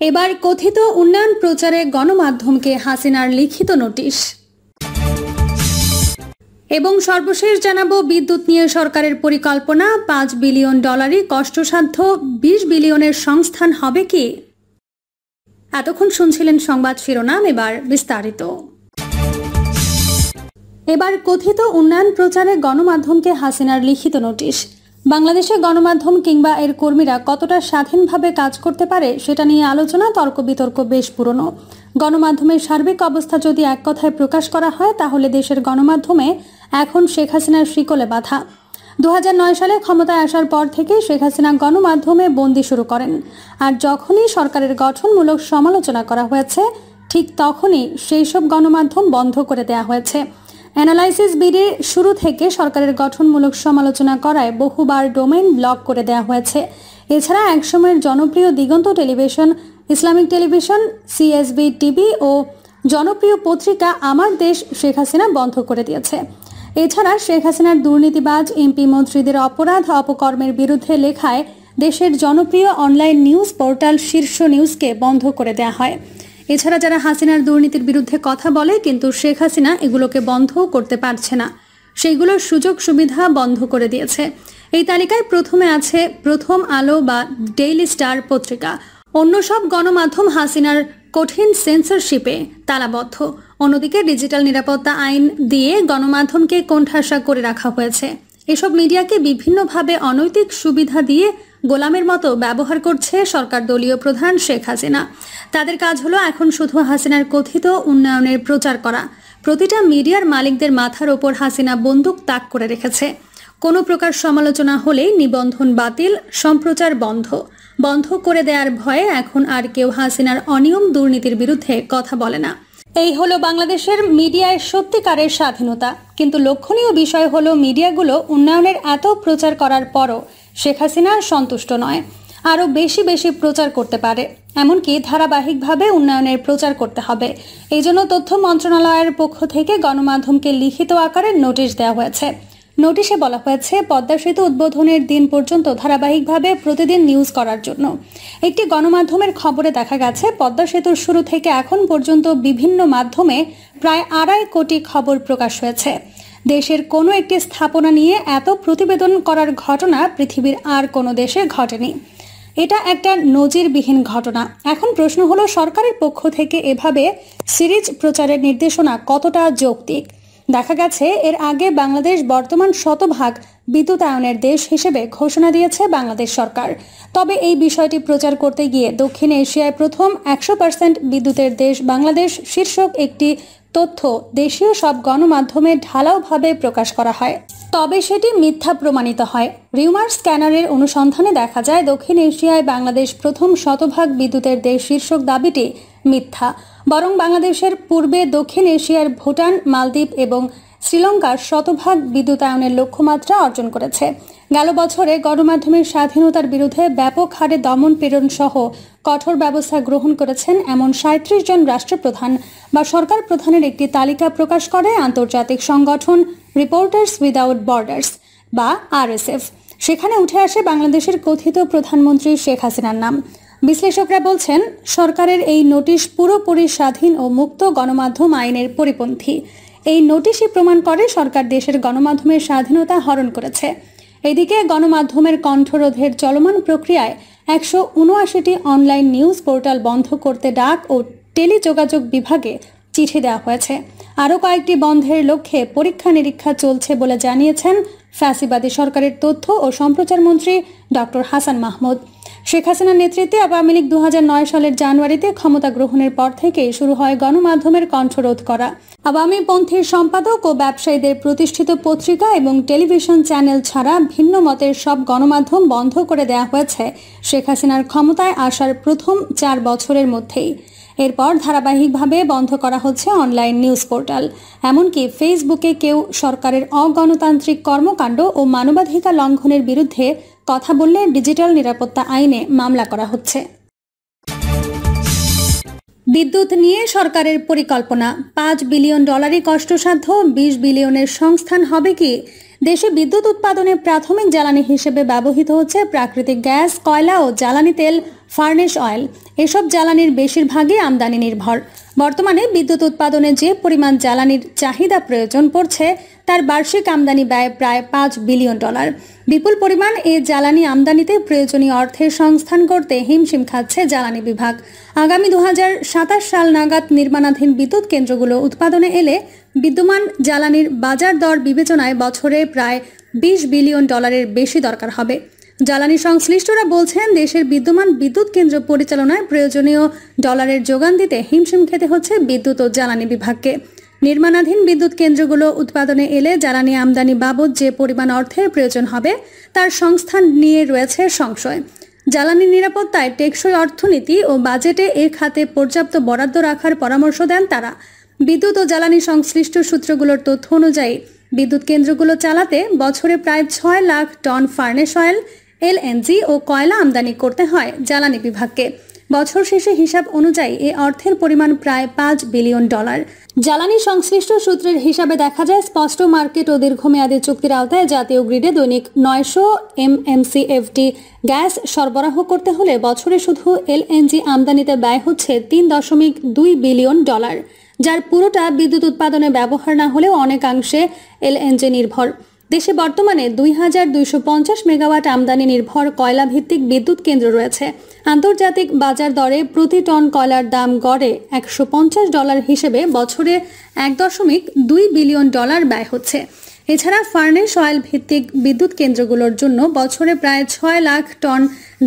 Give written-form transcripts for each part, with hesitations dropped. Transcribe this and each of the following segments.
এবার কথিত উন্নয়ন প্রচারে গণমাধ্যমকে হাসিনার লিখিত নোটিশ। এবং সর্বশেষ জানাবো বিদ্যুৎ নিয়ে সরকারের পরিকল্পনা, $5 বিলিয়ন কষ্টসাধ্য 20 বিলিয়নের সংস্থান হবে কি? এতক্ষণ শুনছিলেন সংবাদ শিরোনাম, এবার বিস্তারিত। এবার কথিত উন্নয়ন প্রচারে গণমাধ্যমকে হাসিনার লিখিত নোটিশ। বাংলাদেশে গণমাধ্যম কিংবা এর কর্মীরা কতটা স্বাধীনভাবে কাজ করতে পারে সেটা নিয়ে আলোচনা, তর্ক বিতর্ক বেশ পুরনো। গণমাধ্যমের সার্বিক অবস্থা যদি এক কথায় প্রকাশ করা হয় তাহলে দেশের গণমাধ্যমে এখন শেখ হাসিনার শিকলে বাঁধা। 2009 সালে ক্ষমতায় আসার পর থেকে শেখ হাসিনা গণমাধ্যমে বন্দি শুরু করেন, আর যখনই সরকারের গঠনমূলক সমালোচনা করা হয়েছে ঠিক তখনই সেই সব গণমাধ্যম বন্ধ করে দেওয়া হয়েছে। অ্যানালাইসিস বিডি শুরু থেকে সরকারের গঠনমূলক সমালোচনা করায় বহুবার ডোমেইন ব্লক করে দেওয়া হয়েছে। এছাড়া একসময়ের জনপ্রিয় Diganta television, Islamic television, CSB TV ও জনপ্রিয় পত্রিকা আমার দেশ শেখ হাসিনা বন্ধ করে দিয়েছে। এছাড়া শেখ হাসিনার দুর্নীতিবাজ এমপি মন্ত্রীদের অপরাধ অপকর্মের বিরুদ্ধে লেখায় দেশের জনপ্রিয় অনলাইন নিউজ পোর্টাল শীর্ষ নিউজকে বন্ধ করে দেওয়া হয়। এছাড়া যারা হাসিনার দুর্নীতির বিরুদ্ধে কথা বলে কিন্তু শেখ হাসিনা এগুলোকে বন্ধ করতে পারছে না, সেইগুলোর সুযোগ সুবিধা বন্ধ করে দিয়েছে। এই তালিকায় প্রথমে আছে প্রথম আলো বা ডেইলি স্টার পত্রিকা। অন্য সব গণমাধ্যম হাসিনার কঠিন সেন্সরশিপে তালাবদ্ধ। অন্যদিকে ডিজিটাল নিরাপত্তা আইন দিয়ে গণমাধ্যমকে কোণঠাসা করে রাখা হয়েছে। এসব মিডিয়াকে বিভিন্নভাবে অনৈতিক সুবিধা দিয়ে গোলামের মতো ব্যবহার করছে সরকার দলীয় প্রধান শেখ হাসিনা। তাদের কাজ হলো এখন শুধু হাসিনার কথিত উন্নয়নের প্রচার করা। প্রতিটা মিডিয়ার মালিকদের মাথার ওপর হাসিনা বন্দুক তাক করে রেখেছে। কোনো প্রকার সমালোচনা হলেই নিবন্ধন বাতিল, সম্প্রচার বন্ধ করে দেওয়ার ভয়ে এখন আর কেউ হাসিনার অনিয়ম দুর্নীতির বিরুদ্ধে কথা বলে না। এই হলো বাংলাদেশের মিডিয়ায় সত্যিকারের স্বাধীনতা। কিন্তু লক্ষণীয় বিষয় হলো মিডিয়াগুলো উন্নয়নের এত প্রচার করার পরও শেখ হাসিনা সন্তুষ্ট নয়, আরও বেশি প্রচার করতে পারে, এমনকি ধারাবাহিকভাবে উন্নয়নের প্রচার করতে হবে। এই জন্য তথ্য মন্ত্রণালয়ের পক্ষ থেকে গণমাধ্যমকে লিখিত আকারে নোটিশ দেওয়া হয়েছে। নোটিশে বলা হয়েছে পদ্মা সেতু উদ্বোধনের দিন পর্যন্ত ধারাবাহিকভাবে প্রতিদিন নিউজ করার জন্য। একটি গণমাধ্যমের খবরে দেখা গেছে পদ্মা সেতুর শুরু থেকে এখন পর্যন্ত বিভিন্ন মাধ্যমে প্রায় 2.5 কোটি খবর প্রকাশ হয়েছে। দেশের কোনো একটি স্থাপনা নিয়ে এত প্রতিবেদন করার ঘটনা পৃথিবীর আর কোনো দেশে ঘটেনি। এটা একটা নজিরবিহীন ঘটনা। এখন প্রশ্ন হলো সরকারের পক্ষ থেকে এভাবে সিরিজ প্রচারের নির্দেশনা কতটা যৌক্তিক। দেখা গেছে এর আগে বাংলাদেশ বর্তমান শতভাগ বিদ্যুতায়নের দেশ হিসেবে ঘোষণা দিয়েছে বাংলাদেশ সরকার। তবে এই বিষয়টি প্রচার করতে গিয়ে দক্ষিণ এশিয়ায় প্রথম 100% বিদ্যুতের দেশ বাংলাদেশ শীর্ষক একটি তথ্য দেশীয় সব গণমাধ্যমে ঢালাওভাবে প্রকাশ করা হয়, তবে সেটি মিথ্যা প্রমাণিত হয়। রিউমার স্ক্যানারের অনুসন্ধানে দেখা যায় দক্ষিণ এশিয়ায় বাংলাদেশ প্রথম শতভাগ বিদ্যুতের দেশ শীর্ষক দাবিটি মিথ্যা। বরং বাংলাদেশের পূর্বে দক্ষিণ এশিয়ার ভুটান, মালদ্বীপ এবং শ্রীলঙ্কার শতভাগ বিদ্যুতায়নের লক্ষ্যমাত্রা অর্জন করেছে। গেল বছরে গণমাধ্যমের স্বাধীনতার বিরুদ্ধে ব্যাপক হারে দমন পীড়ন সহ কঠোর ব্যবস্থা গ্রহণ করেছেন এমন 37 জন রাষ্ট্রপ্রধান বা সরকার প্রধানের একটি তালিকা প্রকাশ করে আন্তর্জাতিক সংগঠন রিপোর্টার্স উইদাউট বর্ডার্স বা RSF। সেখানে উঠে আসে বাংলাদেশের কথিত প্রধানমন্ত্রী শেখ হাসিনার নাম। বিশ্লেষকরা বলছেন সরকারের এই নোটিশ পুরোপুরি স্বাধীন ও মুক্ত গণমাধ্যম আইনের পরিপন্থী। এই নোটিশই প্রমাণ করে সরকার দেশের গণমাধ্যমের স্বাধীনতা হরণ করেছে। এদিকে গণমাধ্যমের কণ্ঠরোধের চলমান প্রক্রিয়ায় 179টি অনলাইন নিউজ পোর্টাল বন্ধ করতে ডাক ও টেলিযোগাযোগ বিভাগে চিঠি দেওয়া হয়েছে। আরও কয়েকটি বন্ধের লক্ষ্যে পরীক্ষা নিরীক্ষা চলছে বলে জানিয়েছেন ফ্যাসিবাদী সরকারের তথ্য ও সম্প্রচার মন্ত্রী ডক্টর হাসান মাহমুদ। শেখ হাসিনার নেতৃত্বে আওয়ামী লীগ 2009 সালের জানুয়ারিতে ক্ষমতা গ্রহণের পর থেকেই শুরু হয় গণমাধ্যমের কণ্ঠরোধ করা। আওয়ামীপন্থীর সম্পাদক ও ব্যবসায়ীদের প্রতিষ্ঠিত পত্রিকা এবং টেলিভিশন চ্যানেল ছাড়া ভিন্ন মতের সব গণমাধ্যম বন্ধ করে দেওয়া হয়েছে শেখ হাসিনার ক্ষমতায় আসার প্রথম 4 বছরের মধ্যেই। এরপর ধারাবাহিকভাবে বন্ধ করা হচ্ছে অনলাইন নিউজ পোর্টাল। এমনকি ফেসবুকে কেউ সরকারের অগণতান্ত্রিক কর্মকাণ্ড ও মানবাধিকার লঙ্ঘনের বিরুদ্ধে কথা বললে ডিজিটাল নিরাপত্তা আইনে মামলা করা হচ্ছে। বিদ্যুৎ নিয়ে সরকারের পরিকল্পনা, $5 বিলিয়ন কষ্টসাধ্য 20 বিলিয়নের সংস্থান হবে কি? দেশে বিদ্যুৎ উৎপাদনে প্রাথমিক জ্বালানি হিসেবে ব্যবহৃত হচ্ছে প্রাকৃতিক গ্যাস, কয়লা ও জ্বালানি তেল, ফার্নেস অয়েল। এসব জ্বালানির বেশিরভাগই আমদানি নির্ভর। বর্তমানে বিদ্যুৎ উৎপাদনে যে পরিমাণ জ্বালানির চাহিদা প্রয়োজন পড়ছে তার বার্ষিক আমদানি ব্যয় প্রায় $5 বিলিয়ন। বিপুল পরিমাণ এ জ্বালানি আমদানিতে প্রয়োজনীয় অর্থের সংস্থান করতে হিমশিম খাচ্ছে জ্বালানি বিভাগ। আগামী 2027 সাল নাগাদ নির্মাণাধীন বিদ্যুৎ কেন্দ্রগুলো উৎপাদনে এলে বিদ্যমান জ্বালানির বাজার দর বিবেচনায় বছরে প্রায় $20 বিলিয়ন বেশি দরকার হবে। জ্বালানি সংশ্লিষ্টরা বলছেন, দেশের বিদ্যমান বিদ্যুৎ কেন্দ্র পরিচালনায় প্রয়োজনীয় ডলারের যোগান দিতে হিমশিম খেতে হচ্ছে বিদ্যুৎ ও জ্বালানি বিভাগকে। নির্মাণাধীন বিদ্যুৎ কেন্দ্রগুলো উৎপাদনে এলে জ্বালানি আমদানি বাবদ যে পরিমাণ অর্থের প্রয়োজন হবে তার সংস্থান নিয়ে রয়েছে সংশয়। জ্বালানি নিরাপত্তায় টেকসই অর্থনীতি ও বাজেটে এ খাতে পর্যাপ্ত বরাদ্দ রাখার পরামর্শ দেন তারা। বিদ্যুৎ ও জ্বালানি সংশ্লিষ্ট সূত্রগুলোর তথ্য অনুযায়ী বিদ্যুৎ কেন্দ্রগুলো চালাতে বছরে প্রায় 6 lakh ton furnace oil, LNG ও কয়লা আমদানি করতে হয় জ্বালানি বিভাগকে। বছর শেষে হিসাব অনুযায়ী এ অর্থের পরিমাণ প্রায় $5 বিলিয়ন। জ্বালানি সংশ্লিষ্ট সূত্রের হিসাবে দেখা যায়, স্পষ্ট মার্কেট ও দীর্ঘমেয়াদী চুক্তির আওতায় জাতীয় গ্রিডে দৈনিক 900 MMCFD গ্যাস সরবরাহ করতে হলে বছরে শুধু এলএনজি আমদানিতে ব্যয় হচ্ছে $3.2 বিলিয়ন, যার পুরোটা বিদ্যুৎ উৎপাদনে ব্যবহার না হলেও অনেকাংশে এলএনজি নির্ভর। দেশে বর্তমানে 2250 মেগাওয়াট আমদানি নির্ভর কয়লা ভিত্তিক বিদ্যুৎ কেন্দ্র রয়েছে। আন্তর্জাতিক বাজার দরে প্রতি টন কয়লার দাম গড়ে $150 হিসেবে বছরে $1.2 বিলিয়ন ব্যয় হচ্ছে। এছাড়া ফার্নেস অয়েল ভিত্তিক বিদ্যুৎ কেন্দ্রগুলোর জন্য বছরে প্রায় 6 লাখ টন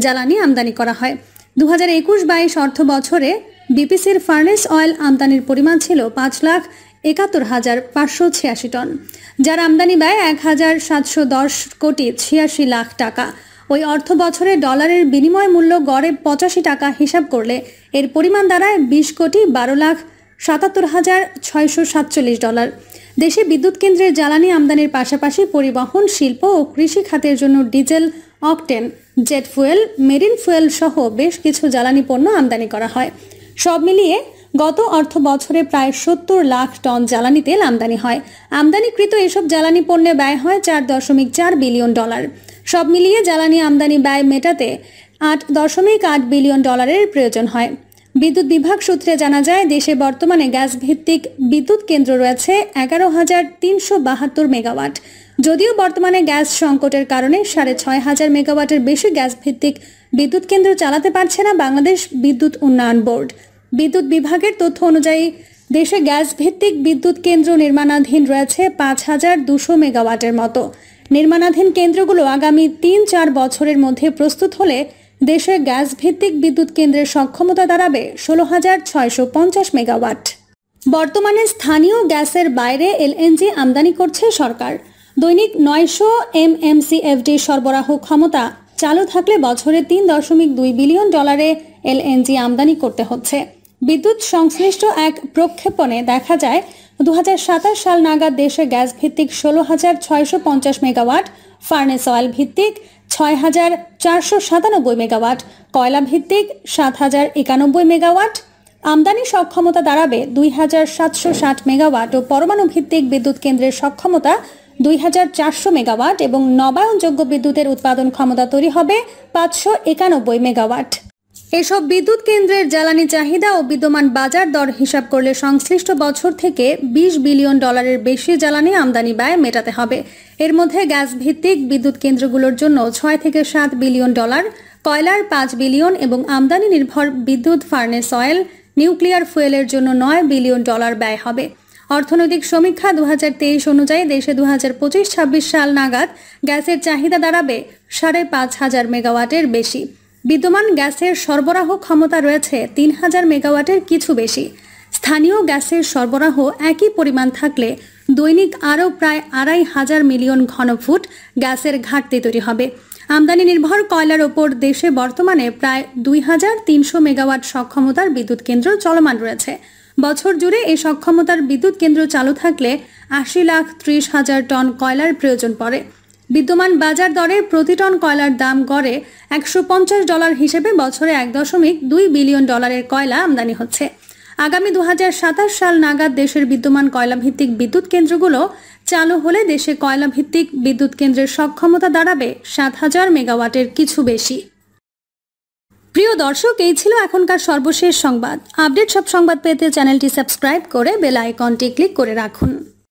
জ্বালানি আমদানি করা হয়। 2021-22 অর্থ বছরে বিপিসির ফার্নেস অয়েল আমদানির পরিমাণ ছিল 5,71,586 টন, যার আমদানি ব্যয় $1,710,86 টাকা। ওই অর্থ বছরে ডলারের বিনিময় মূল্য গড়ে 85 টাকা হিসাব করলে এর পরিমাণ দাঁড়ায় $20,77,647। দেশে বিদ্যুৎ কেন্দ্রের জ্বালানি আমদানির পাশাপাশি পরিবহন, শিল্প ও কৃষি খাতের জন্য diesel, octane, jet fuel, marine fuel সহ বেশ কিছু জ্বালানি পণ্য আমদানি করা হয়। সব মিলিয়ে গত অর্থ বছরে প্রায় 70 লাখ টন জ্বালানি তেল আমদানি হয়। আমদানিকৃত এসব জ্বালানি পণ্যে ব্যয় হয় $4.4 বিলিয়ন। সব মিলিয়ে জ্বালানি আমদানি ব্যয় মেটাতে $8.8 বিলিয়ন প্রয়োজন হয়। বিদ্যুৎ বিভাগ সূত্রে জানা যায়, দেশে বর্তমানে গ্যাস ভিত্তিক বিদ্যুৎ কেন্দ্র রয়েছে 11,372 মেগাওয়াট। যদিও বর্তমানে গ্যাস সংকটের কারণে 6,500 মেগাওয়াটের বেশি গ্যাস ভিত্তিক বিদ্যুৎ কেন্দ্র চালাতে পারছে না বাংলাদেশ বিদ্যুৎ উন্নয়ন বোর্ড। বিদ্যুৎ বিভাগের তথ্য অনুযায়ী দেশে গ্যাস ভিত্তিক বিদ্যুৎ কেন্দ্র নির্মাণাধীন রয়েছে 5,200 মেগাওয়াটের মতো। নির্মাণাধীন কেন্দ্রগুলো আগামী 3-4 বছরের মধ্যে প্রস্তুত হলে দেশে গ্যাস ভিত্তিক বিদ্যুৎ কেন্দ্রের সক্ষমতা দাঁড়াবে 16,650 মেগাওয়াট। বর্তমানে স্থানীয় গ্যাসের বাইরে এলএনজি আমদানি করছে সরকার। দৈনিক 900 MMCFD সরবরাহ ক্ষমতা চালু থাকলে বছরে $3.2 বিলিয়ন এলএনজি আমদানি করতে হচ্ছে। বিদ্যুৎ সংশ্লিষ্ট এক প্রক্ষেপণে দেখা যায়, 2027 সাল নাগাদ দেশে গ্যাস ভিত্তিক 16,650 মেগাওয়াট, ফার্নেস অয়েল ভিত্তিক 6,497 মেগাওয়াট, কয়লা ভিত্তিক 7,091 মেগাওয়াট আমদানি সক্ষমতা দাঁড়াবে 2,760 মেগাওয়াট ও পরমাণু ভিত্তিক বিদ্যুৎ কেন্দ্রের সক্ষমতা 2,400 মেগাওয়াট এবং নবায়নযোগ্য বিদ্যুতের উৎপাদন ক্ষমতা তৈরি হবে 591 মেগাওয়াট। এসব বিদ্যুৎ কেন্দ্রের জ্বালানি চাহিদা ও বিদ্যমান বাজার দর হিসাব করলে সংশ্লিষ্ট বছর থেকে $20 বিলিয়ন বেশি জ্বালানি আমদানি ব্যয় মেটাতে হবে। এর মধ্যে গ্যাস ভিত্তিক বিদ্যুৎ কেন্দ্রগুলোর জন্য 6 থেকে 7 বিলিয়ন ডলার, কয়লার 5 বিলিয়ন এবং আমদানি নির্ভর বিদ্যুৎ, ফার্নেস অয়েল, নিউক্লিয়ার ফুয়েলের জন্য $9 বিলিয়ন ব্যয় হবে। অর্থনৈতিক সমীক্ষা 2023 অনুযায়ী দেশে 2025-26 সাল নাগাদ গ্যাসের চাহিদা দাঁড়াবে 5,500 মেগাওয়াটের বেশি। বিদ্যমান গ্যাসের সরবরাহ ক্ষমতা রয়েছে 3,000 মেগাওয়াটের কিছু বেশি। স্থানীয় গ্যাসের সরবরাহ একই পরিমাণ থাকলে দৈনিক আরও প্রায় 2,500 মিলিয়ন ঘনফুট গ্যাসের ঘাটতি তৈরি হবে। আমদানি নির্ভর কয়লার ওপর দেশে বর্তমানে প্রায় 2,300 মেগাওয়াট সক্ষমতার বিদ্যুৎ কেন্দ্র চলমান রয়েছে। বছর জুড়ে এই সক্ষমতার বিদ্যুৎ কেন্দ্র চালু থাকলে 80,30,000 টন কয়লার প্রয়োজন পড়ে। বিদ্যমান বাজার দরে প্রতি টন কয়লার দাম গড়ে $150 হিসেবে বছরে $1.2 বিলিয়ন কয়লা আমদানি হচ্ছে। আগামী 2027 সাল নাগাদ দেশের বিদ্যমান কয়লা ভিত্তিক বিদ্যুৎ কেন্দ্রগুলো চালু হলে দেশে কয়লা ভিত্তিক বিদ্যুৎ কেন্দ্রের সক্ষমতা দাঁড়াবে 7,000 মেগাওয়াটের কিছু বেশি। প্রিয় দর্শক, এই ছিল এখনকার সর্বশেষ সংবাদ। আপডেট সব সংবাদ পেতে চ্যানেলটি সাবস্ক্রাইব করে বেল আইকনটি ক্লিক করে রাখুন।